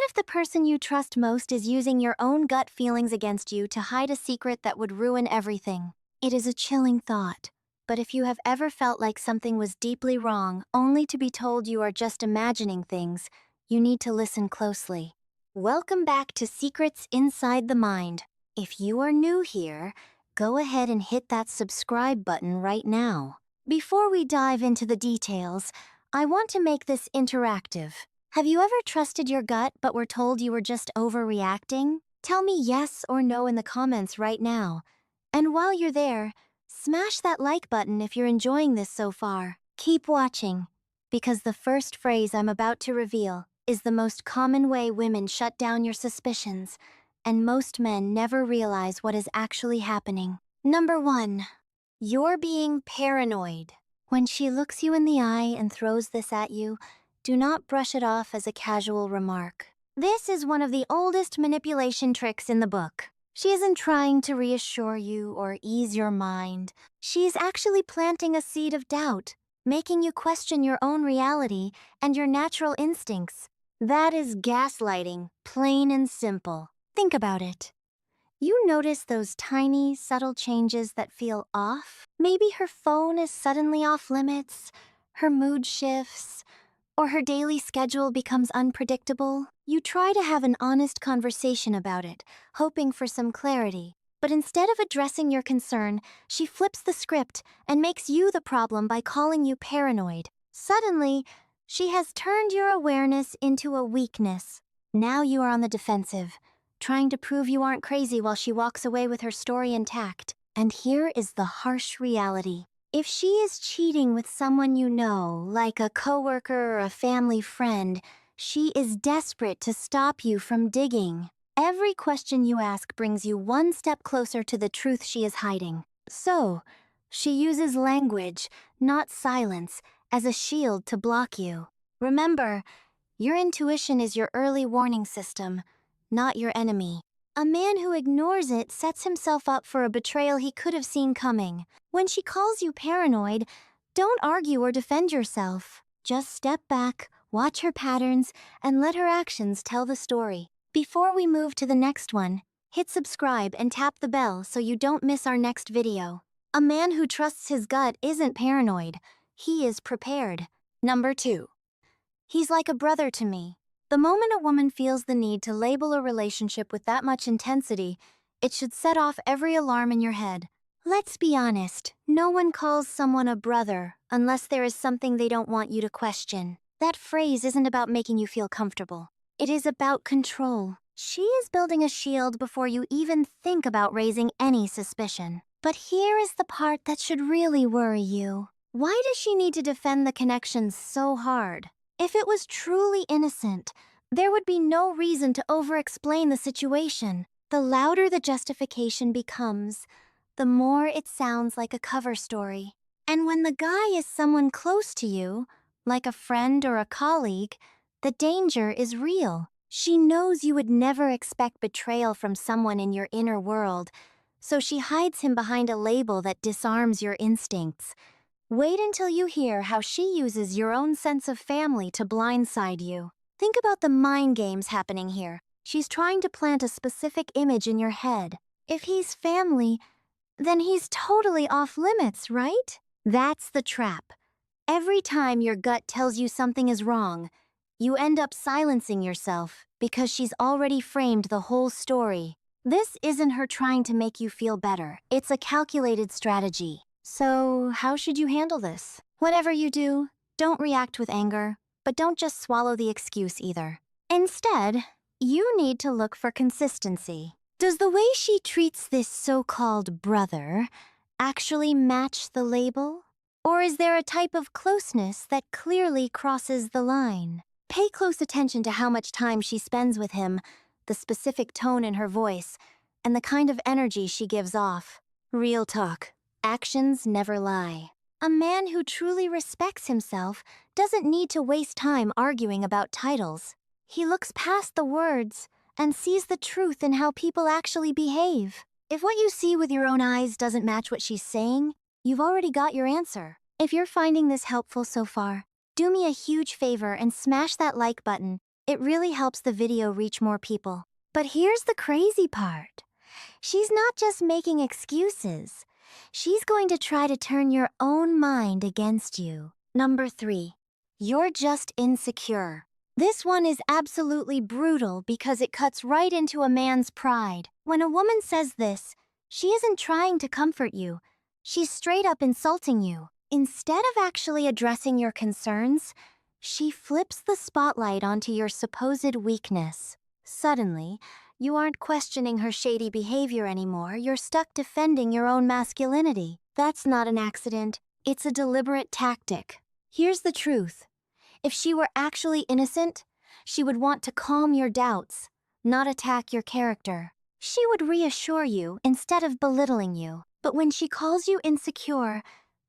if the person you trust most is using your own gut feelings against you to hide a secret that would ruin everything? It is a chilling thought, but if you have ever felt like something was deeply wrong only to be told you are just imagining things, you need to listen closely. Welcome back to Secrets Inside the Mind. If you are new here, go ahead and hit that subscribe button right now. Before we dive into the details, I want to make this interactive. Have you ever trusted your gut but were told you were just overreacting? Tell me yes or no in the comments right now. And while you're there, smash that like button if you're enjoying this so far. Keep watching, because the first phrase I'm about to reveal is the most common way women shut down your suspicions, and most men never realize what is actually happening. Number 1. You're being paranoid. When she looks you in the eye and throws this at you, do not brush it off as a casual remark. This is one of the oldest manipulation tricks in the book. She isn't trying to reassure you or ease your mind. She's actually planting a seed of doubt, making you question your own reality and your natural instincts. That is gaslighting, plain and simple. Think about it. You notice those tiny, subtle changes that feel off? Maybe her phone is suddenly off limits, her mood shifts, or her daily schedule becomes unpredictable. You try to have an honest conversation about it, hoping for some clarity. But instead of addressing your concern, she flips the script and makes you the problem by calling you paranoid. Suddenly, she has turned your awareness into a weakness. Now you are on the defensive, trying to prove you aren't crazy while she walks away with her story intact. And here is the harsh reality. If she is cheating with someone you know, like a coworker or a family friend, she is desperate to stop you from digging. Every question you ask brings you one step closer to the truth she is hiding. So, she uses language, not silence, as a shield to block you. Remember, your intuition is your early warning system, not your enemy. A man who ignores it sets himself up for a betrayal he could have seen coming. When she calls you paranoid, don't argue or defend yourself. Just step back, watch her patterns, and let her actions tell the story. Before we move to the next one, hit subscribe and tap the bell so you don't miss our next video. A man who trusts his gut isn't paranoid. He is prepared. Number 2. He's like a brother to me. The moment a woman feels the need to label a relationship with that much intensity, it should set off every alarm in your head. Let's be honest, no one calls someone a brother unless there is something they don't want you to question. That phrase isn't about making you feel comfortable. It is about control. She is building a shield before you even think about raising any suspicion. But here is the part that should really worry you. Why does she need to defend the connection so hard? If it was truly innocent, there would be no reason to over-explain the situation. The louder the justification becomes, the more it sounds like a cover story. And when the guy is someone close to you, like a friend or a colleague, the danger is real. She knows you would never expect betrayal from someone in your inner world, so she hides him behind a label that disarms your instincts. Wait until you hear how she uses your own sense of family to blindside you. Think about the mind games happening here. She's trying to plant a specific image in your head. If he's family, then he's totally off limits, right? That's the trap. Every time your gut tells you something is wrong, you end up silencing yourself because she's already framed the whole story. This isn't her trying to make you feel better. It's a calculated strategy. So, how should you handle this? Whatever you do, don't react with anger, but don't just swallow the excuse either. Instead, you need to look for consistency. Does the way she treats this so-called brother actually match the label? Or is there a type of closeness that clearly crosses the line? Pay close attention to how much time she spends with him, the specific tone in her voice, and the kind of energy she gives off. Real talk. Actions never lie. A man who truly respects himself doesn't need to waste time arguing about titles. He looks past the words and sees the truth in how people actually behave. If what you see with your own eyes doesn't match what she's saying, you've already got your answer. If you're finding this helpful so far, do me a huge favor and smash that like button. It really helps the video reach more people. But here's the crazy part. She's not just making excuses. She's going to try to turn your own mind against you. Number 3. You're just insecure. This one is absolutely brutal because it cuts right into a man's pride. When a woman says this, she isn't trying to comfort you. She's straight up insulting you. Instead of actually addressing your concerns, she flips the spotlight onto your supposed weakness. Suddenly, you aren't questioning her shady behavior anymore. You're stuck defending your own masculinity. That's not an accident. It's a deliberate tactic. Here's the truth. If she were actually innocent, she would want to calm your doubts, not attack your character. She would reassure you instead of belittling you. But when she calls you insecure,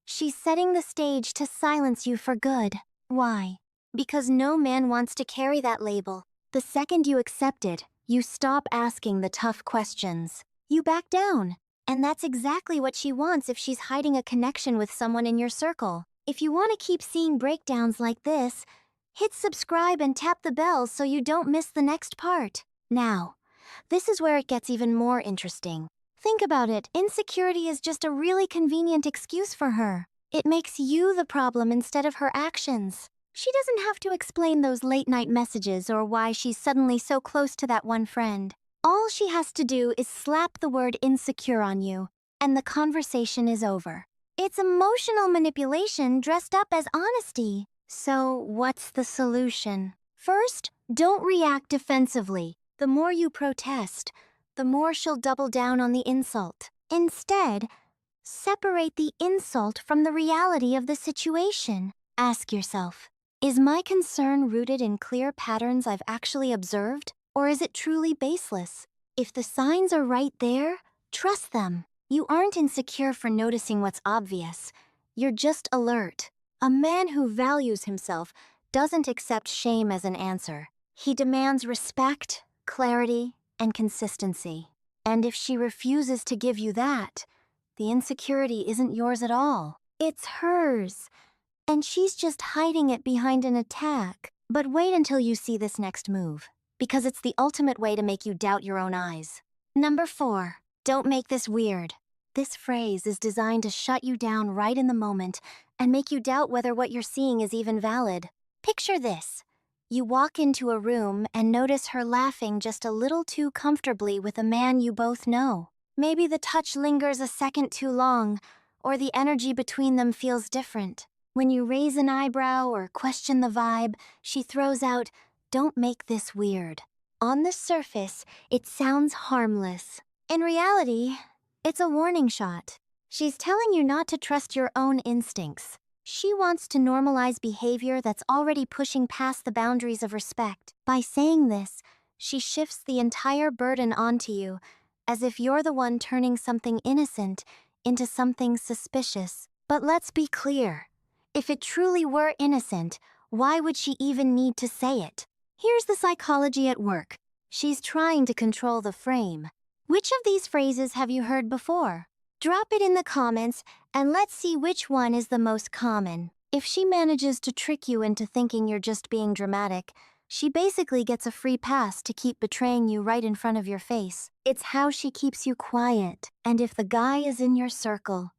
she's setting the stage to silence you for good. Why? Because no man wants to carry that label. The second you accept it, you stop asking the tough questions. You back down. And that's exactly what she wants if she's hiding a connection with someone in your circle. If you want to keep seeing breakdowns like this, hit subscribe and tap the bell so you don't miss the next part. Now, this is where it gets even more interesting. Think about it. Insecurity is just a really convenient excuse for her. It makes you the problem instead of her actions. She doesn't have to explain those late-night messages or why she's suddenly so close to that one friend. All she has to do is slap the word insecure on you, and the conversation is over. It's emotional manipulation dressed up as honesty. So, what's the solution? First, don't react defensively. The more you protest, the more she'll double down on the insult. Instead, separate the insult from the reality of the situation. Ask yourself, is my concern rooted in clear patterns I've actually observed, or is it truly baseless? If the signs are right there, trust them. You aren't insecure for noticing what's obvious. You're just alert. A man who values himself doesn't accept shame as an answer. He demands respect, clarity, and consistency. And if she refuses to give you that, the insecurity isn't yours at all. It's hers. And she's just hiding it behind an attack. But wait until you see this next move, because it's the ultimate way to make you doubt your own eyes. Number 4. Don't make this weird. This phrase is designed to shut you down right in the moment and make you doubt whether what you're seeing is even valid. Picture this. You walk into a room and notice her laughing just a little too comfortably with a man you both know. Maybe the touch lingers a second too long, or the energy between them feels different. When you raise an eyebrow or question the vibe, she throws out, "Don't make this weird." On the surface, it sounds harmless. In reality, it's a warning shot. She's telling you not to trust your own instincts. She wants to normalize behavior that's already pushing past the boundaries of respect. By saying this, she shifts the entire burden onto you, as if you're the one turning something innocent into something suspicious. But let's be clear. If it truly were innocent, why would she even need to say it? Here's the psychology at work. She's trying to control the frame. Which of these phrases have you heard before? Drop it in the comments and let's see which one is the most common. If she manages to trick you into thinking you're just being dramatic, she basically gets a free pass to keep betraying you right in front of your face. It's how she keeps you quiet. And if the guy is in your circle,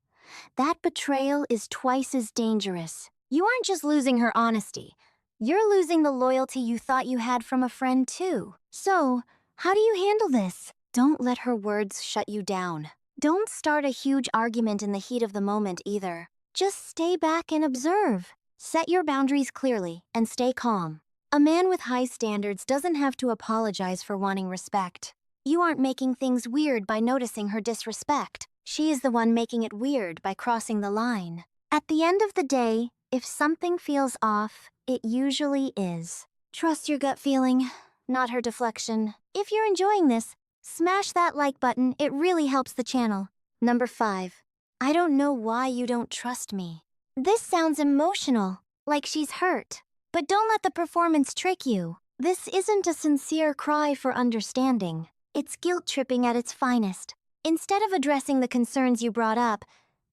that betrayal is twice as dangerous. You aren't just losing her honesty. You're losing the loyalty you thought you had from a friend too. So, how do you handle this? Don't let her words shut you down. Don't start a huge argument in the heat of the moment either. Just stay back and observe. Set your boundaries clearly and stay calm. A man with high standards doesn't have to apologize for wanting respect. You aren't making things weird by noticing her disrespect. She is the one making it weird by crossing the line. At the end of the day, if something feels off, it usually is. Trust your gut feeling, not her deflection. If you're enjoying this, smash that like button, it really helps the channel. Number 5. I don't know why you don't trust me. This sounds emotional, like she's hurt. But don't let the performance trick you. This isn't a sincere cry for understanding. It's guilt-tripping at its finest. Instead of addressing the concerns you brought up,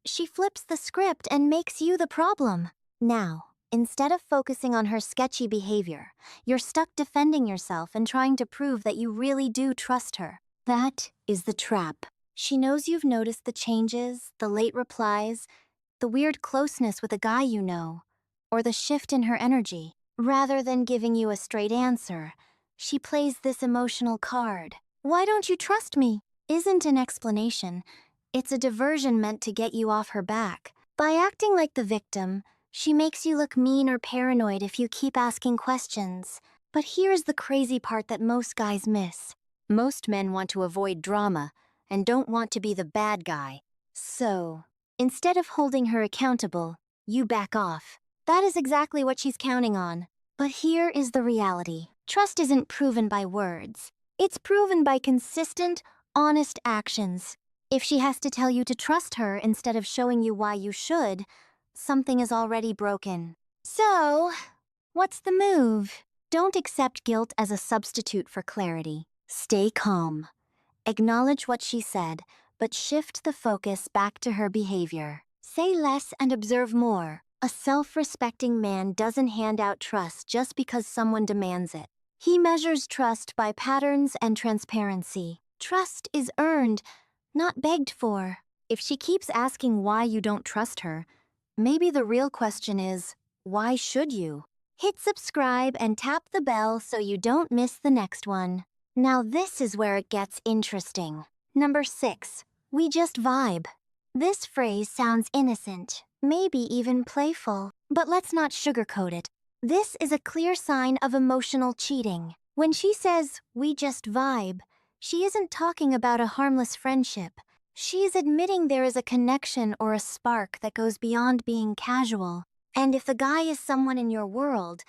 she flips the script and makes you the problem. Now, Instead of focusing on her sketchy behavior, you're stuck defending yourself and trying to prove that you really do trust her. That is the trap. She knows you've noticed the changes, the late replies, the weird closeness with a guy you know, or the shift in her energy. Rather than giving you a straight answer, she plays this emotional card. "Why don't you trust me?" Isn't an explanation. It's a diversion meant to get you off her back. By acting like the victim, she makes you look mean or paranoid if you keep asking questions. But here's the crazy part that most guys miss. Most men want to avoid drama and don't want to be the bad guy. So, instead of holding her accountable, you back off. That is exactly what she's counting on. But here is the reality. Trust isn't proven by words. It's proven by consistent, honest actions. If she has to tell you to trust her instead of showing you why you should, something is already broken. So, what's the move? Don't accept guilt as a substitute for clarity. Stay calm. Acknowledge what she said, but shift the focus back to her behavior. Say less and observe more. A self-respecting man doesn't hand out trust just because someone demands it. He measures trust by patterns and transparency. Trust is earned, not begged for. If she keeps asking why you don't trust her, maybe the real question is, why should you? Hit subscribe and tap the bell so you don't miss the next one. Now this is where it gets interesting. Number 6. We just vibe. This phrase sounds innocent, maybe even playful, but let's not sugarcoat it. This is a clear sign of emotional cheating. When she says, "we just vibe," she isn't talking about a harmless friendship. She's admitting there is a connection or a spark that goes beyond being casual. And if the guy is someone in your world,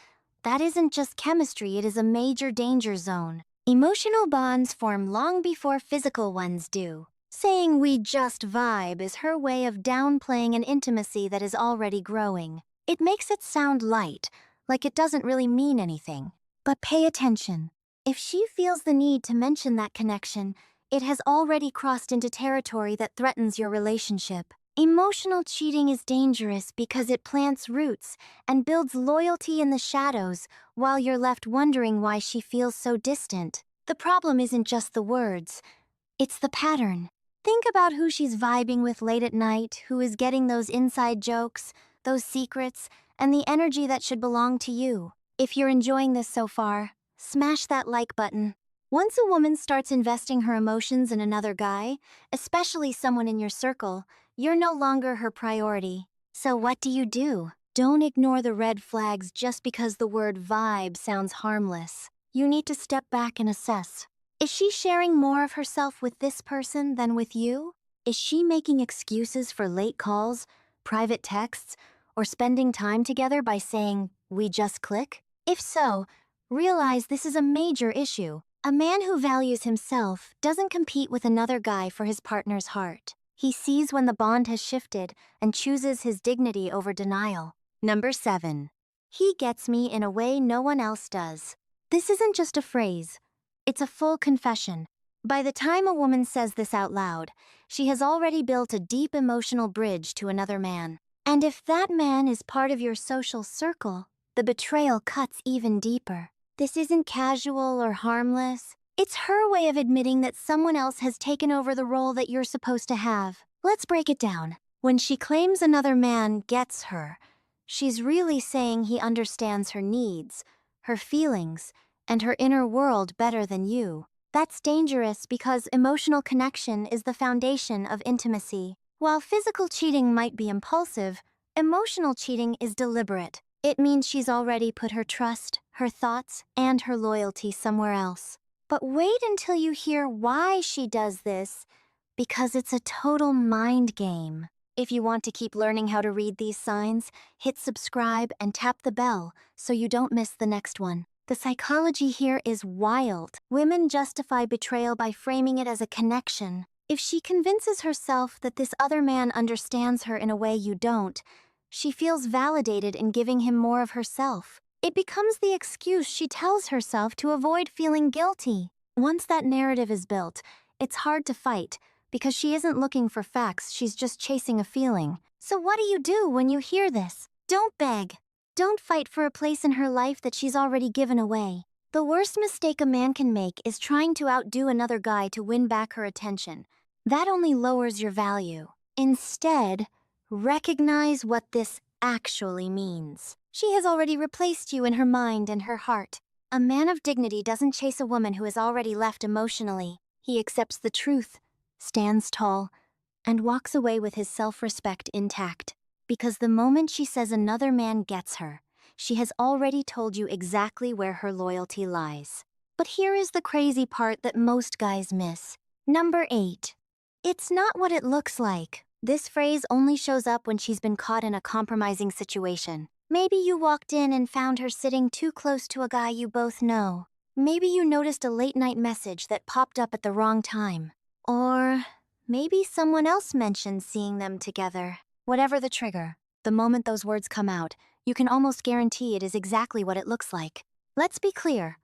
that isn't just chemistry, it is a major danger zone. Emotional bonds form long before physical ones do. Saying "we just vibe" is her way of downplaying an intimacy that is already growing. It makes it sound light, like it doesn't really mean anything. But pay attention. If she feels the need to mention that connection, it has already crossed into territory that threatens your relationship. Emotional cheating is dangerous because it plants roots and builds loyalty in the shadows while you're left wondering why she feels so distant. The problem isn't just the words, it's the pattern. Think about who she's vibing with late at night, who is getting those inside jokes, those secrets, and the energy that should belong to you. If you're enjoying this so far, smash that like button. Once a woman starts investing her emotions in another guy, especially someone in your circle, you're no longer her priority. So what do? Don't ignore the red flags just because the word vibe sounds harmless. You need to step back and assess. Is she sharing more of herself with this person than with you? Is she making excuses for late calls, private texts, or spending time together by saying, "we just click"? If so, realize this is a major issue. A man who values himself doesn't compete with another guy for his partner's heart. He sees when the bond has shifted and chooses his dignity over denial. Number 7. He gets me in a way no one else does. This isn't just a phrase. It's a full confession. By the time a woman says this out loud, she has already built a deep emotional bridge to another man. And if that man is part of your social circle, the betrayal cuts even deeper. This isn't casual or harmless. It's her way of admitting that someone else has taken over the role that you're supposed to have. Let's break it down. When she claims another man gets her, she's really saying he understands her needs, her feelings, and her inner world better than you. That's dangerous because emotional connection is the foundation of intimacy. While physical cheating might be impulsive, emotional cheating is deliberate. It means she's already put her trust, her thoughts, and her loyalty somewhere else. But wait until you hear why she does this, because it's a total mind game. If you want to keep learning how to read these signs, hit subscribe and tap the bell so you don't miss the next one. The psychology here is wild. Women justify betrayal by framing it as a connection. If she convinces herself that this other man understands her in a way you don't, she feels validated in giving him more of herself. It becomes the excuse she tells herself to avoid feeling guilty. Once that narrative is built, it's hard to fight, because she isn't looking for facts, she's just chasing a feeling. So what do you do when you hear this? Don't beg. Don't fight for a place in her life that she's already given away. The worst mistake a man can make is trying to outdo another guy to win back her attention. That only lowers your value. Instead, recognize what this actually means. She has already replaced you in her mind and her heart. A man of dignity doesn't chase a woman who has already left emotionally. He accepts the truth, stands tall, and walks away with his self-respect intact. Because the moment she says another man gets her, she has already told you exactly where her loyalty lies. But here is the crazy part that most guys miss. Number 8. It's not what it looks like. This phrase only shows up when she's been caught in a compromising situation. Maybe you walked in and found her sitting too close to a guy you both know. Maybe you noticed a late-night message that popped up at the wrong time. Or maybe someone else mentioned seeing them together. Whatever the trigger, the moment those words come out, you can almost guarantee it is exactly what it looks like. Let's be clear.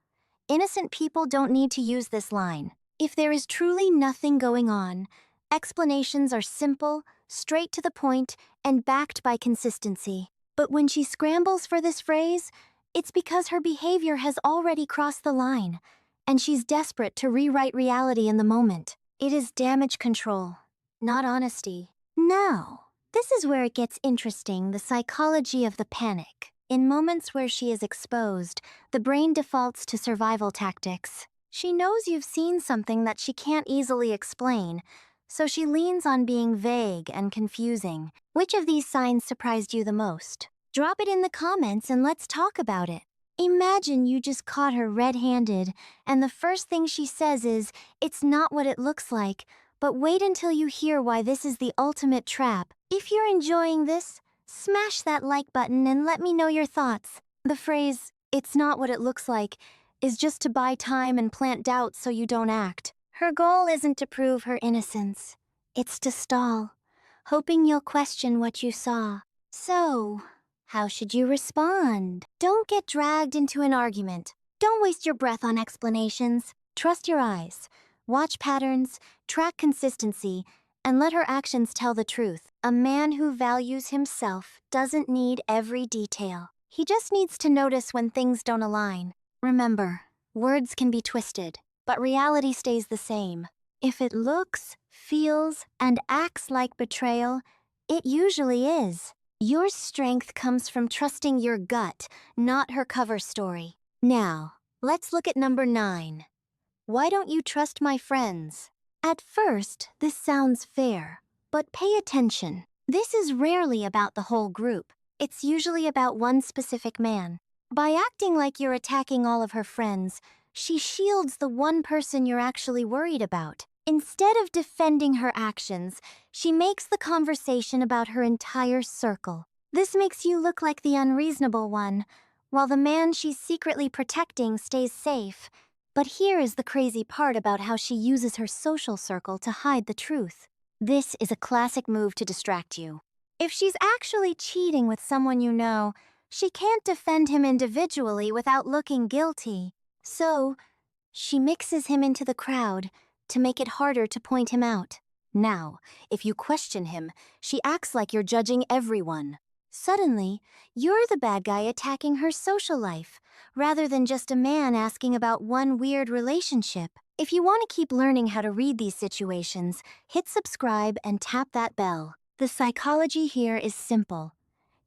Innocent people don't need to use this line. If there is truly nothing going on, explanations are simple, straight to the point, and backed by consistency. But when she scrambles for this phrase, it's because her behavior has already crossed the line, and she's desperate to rewrite reality in the moment. It is damage control, not honesty. Now, this is where it gets interesting, the psychology of the panic. In moments where she is exposed, the brain defaults to survival tactics. She knows you've seen something that she can't easily explain, so she leans on being vague and confusing. Which of these signs surprised you the most? Drop it in the comments and let's talk about it. Imagine you just caught her red-handed, and the first thing she says is, "It's not what it looks like," but wait until you hear why this is the ultimate trap. If you're enjoying this, smash that like button and let me know your thoughts. The phrase, "it's not what it looks like," is just to buy time and plant doubts so you don't act. Her goal isn't to prove her innocence. It's to stall, hoping you'll question what you saw. So, how should you respond? Don't get dragged into an argument. Don't waste your breath on explanations. Trust your eyes. Watch patterns, track consistency, and let her actions tell the truth. A man who values himself doesn't need every detail. He just needs to notice when things don't align. Remember, words can be twisted, but reality stays the same. If it looks, feels, and acts like betrayal, it usually is. Your strength comes from trusting your gut, not her cover story. Now, let's look at number 9. Why don't you trust my friends? At first, this sounds fair, but pay attention. This is rarely about the whole group. It's usually about one specific man. By acting like you're attacking all of her friends, she shields the one person you're actually worried about. Instead of defending her actions, she makes the conversation about her entire circle. This makes you look like the unreasonable one, while the man she's secretly protecting stays safe. But here is the crazy part about how she uses her social circle to hide the truth. This is a classic move to distract you. If she's actually cheating with someone you know, she can't defend him individually without looking guilty. So, she mixes him into the crowd to make it harder to point him out. Now, if you question him, she acts like you're judging everyone. Suddenly, you're the bad guy attacking her social life, rather than just a man asking about one weird relationship. If you want to keep learning how to read these situations, hit subscribe and tap that bell. The psychology here is simple.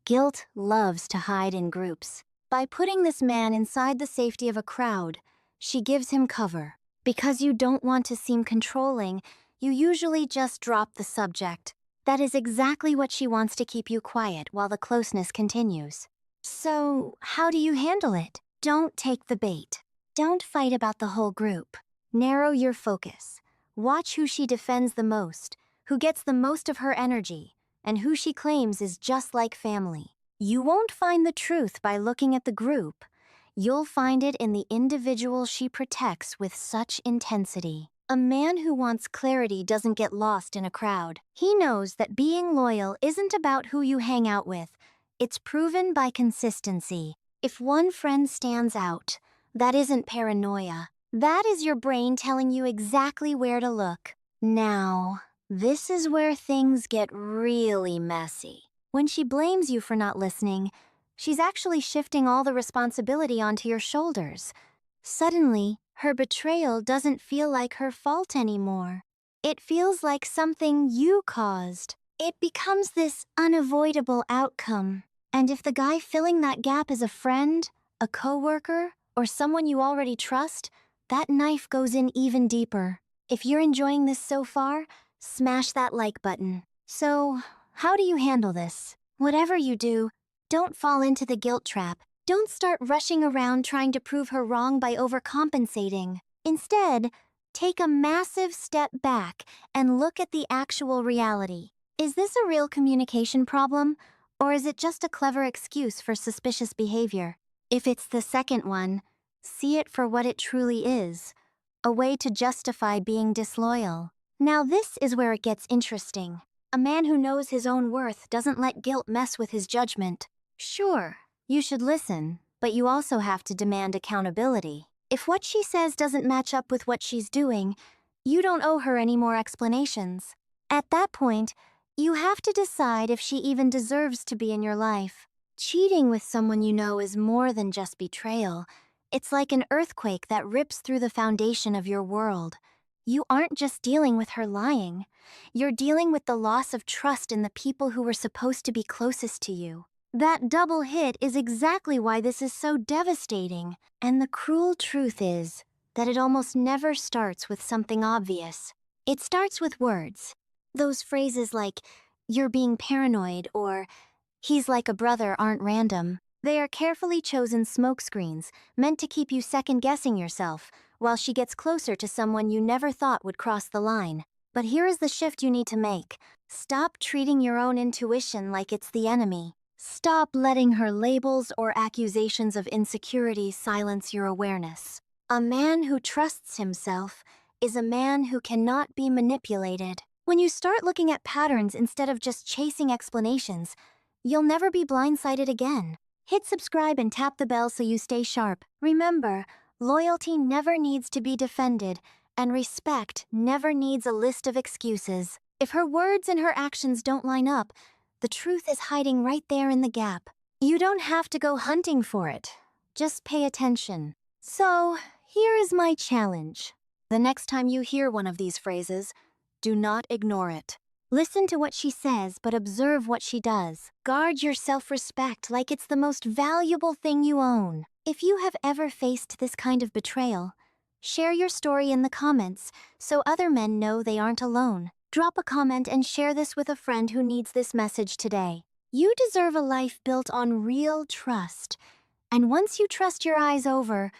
Guilt loves to hide in groups. By putting this man inside the safety of a crowd, she gives him cover. Because you don't want to seem controlling, you usually just drop the subject. That is exactly what she wants to keep you quiet while the closeness continues. So, how do you handle it? Don't take the bait. Don't fight about the whole group. Narrow your focus. Watch who she defends the most, who gets the most of her energy, and who she claims is just like family. You won't find the truth by looking at the group. You'll find it in the individual she protects with such intensity. A man who wants clarity doesn't get lost in a crowd. He knows that being loyal isn't about who you hang out with. It's proven by consistency. If one friend stands out, that isn't paranoia. That is your brain telling you exactly where to look. Now, this is where things get really messy. When she blames you for not listening, She's actually shifting all the responsibility onto your shoulders. Suddenly, her betrayal doesn't feel like her fault anymore. It feels like something you caused. It becomes this unavoidable outcome. And if the guy filling that gap is a friend, a coworker, or someone you already trust, that knife goes in even deeper. If you're enjoying this so far, smash that like button. So, how do you handle this? Whatever you do, don't fall into the guilt trap. Don't start rushing around trying to prove her wrong by overcompensating. Instead, take a massive step back and look at the actual reality. Is this a real communication problem, or is it just a clever excuse for suspicious behavior? If it's the second one, see it for what it truly is, a way to justify being disloyal. Now this is where it gets interesting. A man who knows his own worth doesn't let guilt mess with his judgment. Sure, you should listen, but you also have to demand accountability. If what she says doesn't match up with what she's doing, you don't owe her any more explanations. At that point, you have to decide if she even deserves to be in your life. Cheating with someone you know is more than just betrayal. It's like an earthquake that rips through the foundation of your world. You aren't just dealing with her lying. You're dealing with the loss of trust in the people who were supposed to be closest to you. That double hit is exactly why this is so devastating. And the cruel truth is that it almost never starts with something obvious. It starts with words. Those phrases like, "you're being paranoid," or "he's like a brother" aren't random. They are carefully chosen smokescreens, meant to keep you second-guessing yourself, while she gets closer to someone you never thought would cross the line. But here is the shift you need to make. Stop treating your own intuition like it's the enemy. Stop letting her labels or accusations of insecurity silence your awareness. A man who trusts himself is a man who cannot be manipulated. When you start looking at patterns instead of just chasing explanations, you'll never be blindsided again. Hit subscribe and tap the bell so you stay sharp. Remember, loyalty never needs to be defended, and respect never needs a list of excuses. If her words and her actions don't line up, the truth is hiding right there in the gap. You don't have to go hunting for it. Just pay attention. So, here is my challenge. The next time you hear one of these phrases, do not ignore it. Listen to what she says, but observe what she does. Guard your self-respect like it's the most valuable thing you own. If you have ever faced this kind of betrayal, share your story in the comments so other men know they aren't alone. Drop a comment and share this with a friend who needs this message today. You deserve a life built on real trust. And once you trust your eyes over,